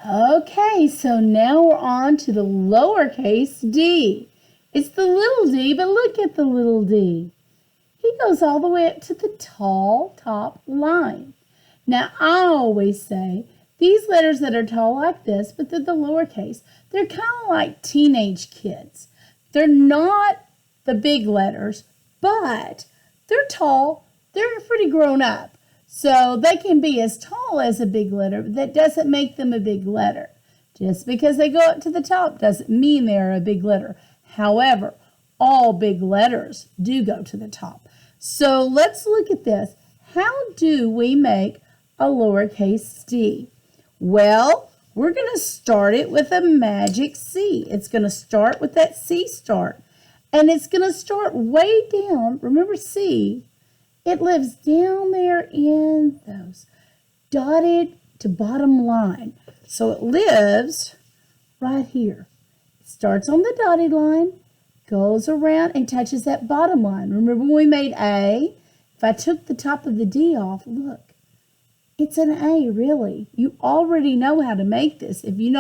Okay, so now we're on to the lowercase d. It's the little d, but look at the little d. He goes all the way up to the tall top line. Now, I always say these letters that are tall like this, but they're the lowercase, they're kind of like teenage kids. They're not the big letters, but they're tall. They're pretty grown up. So they can be as tall as a big letter, but that doesn't make them a big letter. Just because they go up to the top doesn't mean they're a big letter. However, all big letters do go to the top. So let's look at this. How do we make a lowercase d? Well, we're going to start it with a magic C. It's going to start with that C start. And it's going to start way down. Remember C? It lives down there in those dotted to bottom line. So it lives right here. It starts on the dotted line, goes around and touches that bottom line. Remember when we made A? If I took the top of the D off, look, it's an A, really. You already know how to make this. If you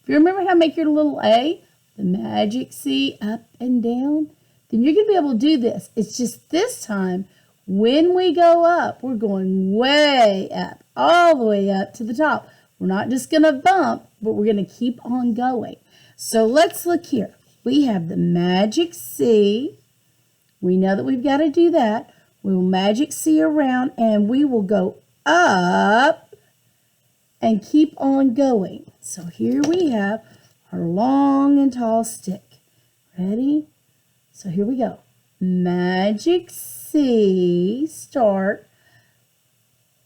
remember how to make your little A, the magic C up and down, then you're going to be able to do this. It's just this time, when we go up, we're going way up, all the way up to the top. We're not just going to bump, but we're going to keep on going. So let's look here. We have the magic C. We know that we've got to do that. We will magic C around, and we will go up and keep on going. So here we have our long and tall stick. Ready? So here we go. Magic C, start,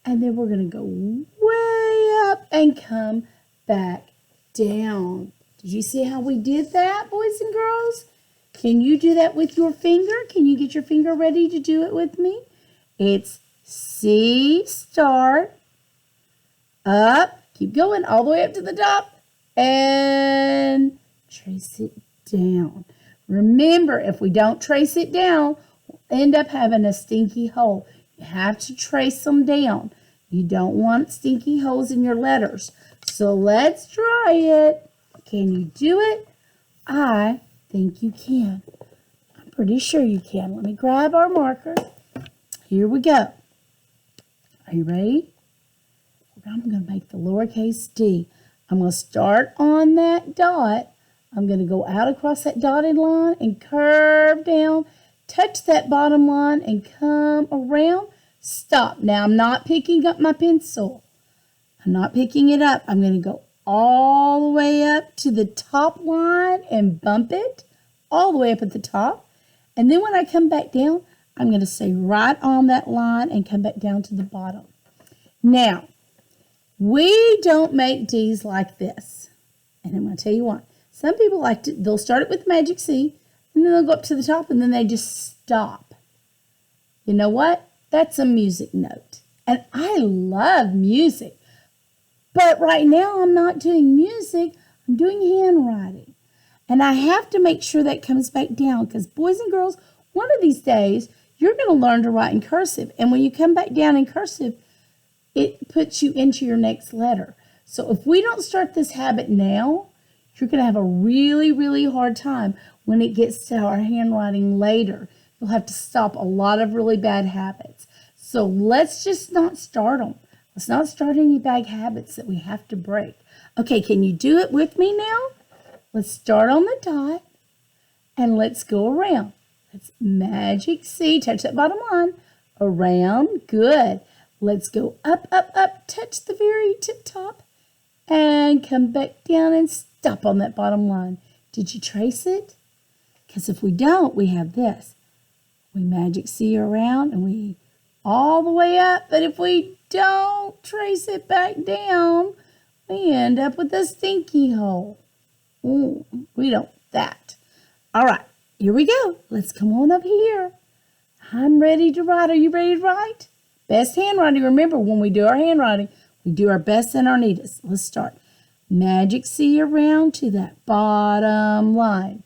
and then we're going to go way up and come back down. Did you see how we did that, boys and girls? Can you do that with your finger? Can you get your finger ready to do it with me? It's C, start, up, keep going all the way up to the top, and trace it down. Remember, if we don't trace it down, we'll end up having a stinky hole. You have to trace them down. You don't want stinky holes in your letters. So let's try it. Can you do it? I think you can. I'm pretty sure you can. Let me grab our marker. Here we go. Are you ready? I'm going to make the lowercase d. I'm going to start on that dot. I'm going to go out across that dotted line and curve down, touch that bottom line, and come around. Stop. Now, I'm not picking up my pencil. I'm not picking it up. I'm going to go all the way up to the top line and bump it all the way up at the top. And then when I come back down, I'm going to stay right on that line and come back down to the bottom. Now, we don't make D's like this. And I'm going to tell you why. Some people they'll start it with magic C, and then they'll go up to the top, and then they just stop. You know what? That's a music note. And I love music. But right now, I'm not doing music. I'm doing handwriting. And I have to make sure that comes back down, because boys and girls, one of these days, you're going to learn to write in cursive. And when you come back down in cursive, it puts you into your next letter. So if we don't start this habit now, you're going to have a really, really hard time when it gets to our handwriting later. You'll have to stop a lot of really bad habits. So let's just not start them. Let's not start any bad habits that we have to break. Okay, can you do it with me now? Let's start on the dot, and let's go around. Let's magic C, touch that bottom line, around, good. Let's go up, up, up, touch the very tip top, and come back down and stop on that bottom line. Did you trace it? Because if we don't, we have this. We magic C around and we all the way up. But if we don't trace it back down, we end up with a stinky hole. Ooh, we don't want that. All right, here we go. Let's come on up here. I'm ready to write. Are you ready to write? Best handwriting. Remember, when we do our handwriting, we do our best and our neatest. Let's start. Magic C around to that bottom line.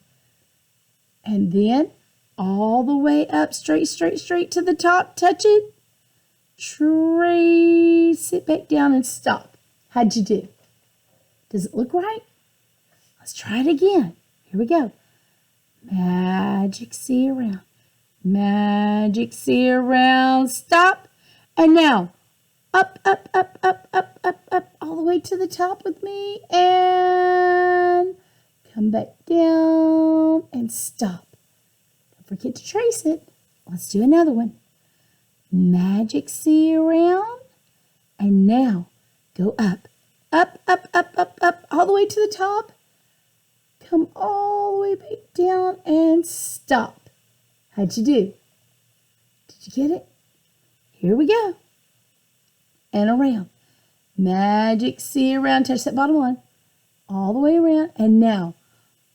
And then all the way up, straight to the top. Touch it. Trace it back down and stop. How'd you do? Does it look right? Let's try it again. Here we go. Magic C around. Magic C around. Stop. And now, up, up, up, up, up, up, up, all the way to the top with me. And come back down and stop. Don't forget to trace it. Let's do another one. Magic C around. And now, go up, up, up, up, up, up, all the way to the top. Come all the way back down and stop. How'd you do? Did you get it? Here we go. And around. Magic C around. Touch that bottom one. All the way around. And now,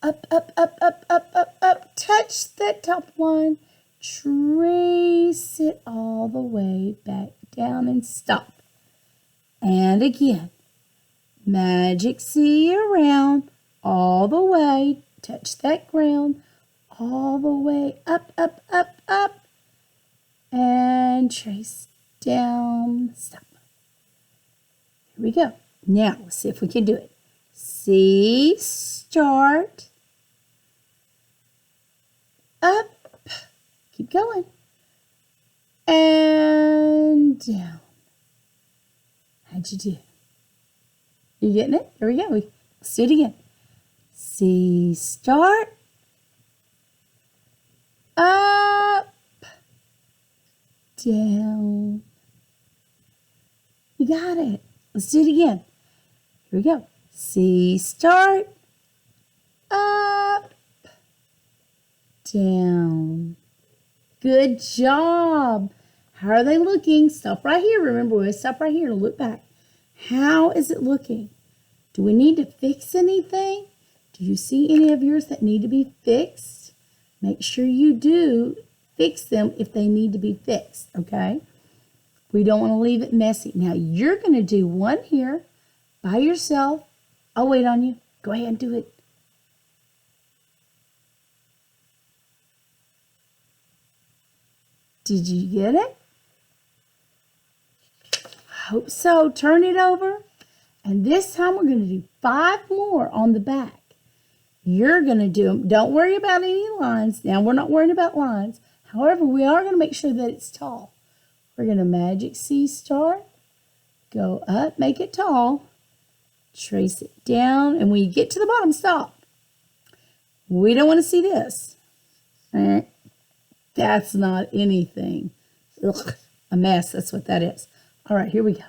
up, up, up, up, up, up, up. Touch that top one. Trace it all the way back down and stop. And again. Magic C around. All the way, touch that ground, all the way up, up, up, up, and trace down, stop. Here we go. Now, let's see if we can do it. C, start, up, keep going, and down. How'd you do? You getting it? Here we go. Let's do it again. C, start, up, down. You got it. Let's do it again. Here we go. C, start, up, down. Good job. How are they looking? Stop right here. Remember, we stop right here and look back. How is it looking? Do we need to fix anything? Do you see any of yours that need to be fixed? Make sure you do fix them if they need to be fixed, okay? We don't want to leave it messy. Now, you're going to do one here by yourself. I'll wait on you. Go ahead and do it. Did you get it? I hope so. Turn it over. And this time we're going to do 5 more on the back. You're going to do them. Don't worry about any lines. Now, we're not worrying about lines. However, we are going to make sure that it's tall. We're going to magic C start. Go up, make it tall. Trace it down. And when you get to the bottom, stop. We don't want to see this. That's not anything. Ugh, a mess. That's what that is. All right, here we go.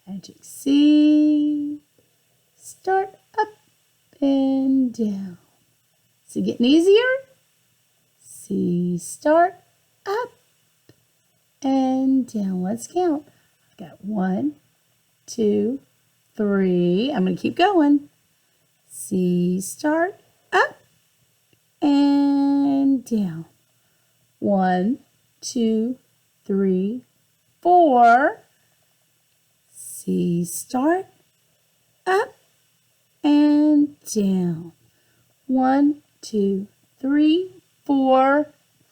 Magic C. Start up and down. Is it getting easier? C, start, up, and down. Let's count. I've got 1, 2, 3. I'm going to keep going. C, start, up, and down. 1, 2, 3, 4. C, start, up, and down. 1, 2, 3, 4,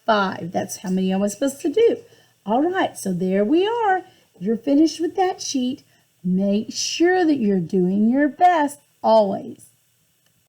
5. That's how many I was supposed to do. All right, so there we are. You're finished with that sheet. Make sure that you're doing your best always.